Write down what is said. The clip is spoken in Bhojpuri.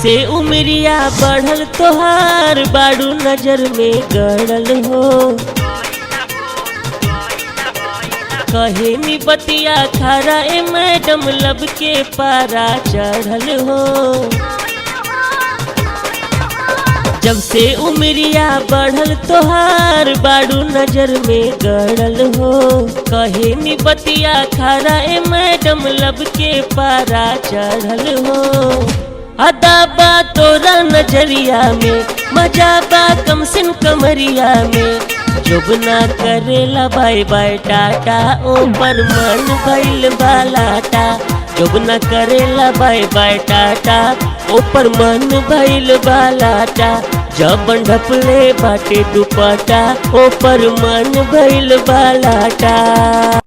से उमरिया बढ़ल तोहार बाड़ू नजर में गड़ल हो। कहे नी बतिया खारा ए मैडम लब के पारा चढ़ल हो। जब से उमरिया बढ़ल तोहार बाड़ू नजर में गड़ल हो। कहे नी बतिया खारा ए मैडम लब के पारा चढ़ल हो। अदाबा तोरा नजरिया में मजा बा कमसिन कमरिया में। जोबना करेला बाय बाय टाटा ऊपर मन भइल बालाटा। जोबना करेला बाय बाय टाटा ऊपर मन भइल बालाटा। जब ढपले बाटे दुपट्टा ऊपर मन भइल बालाटा।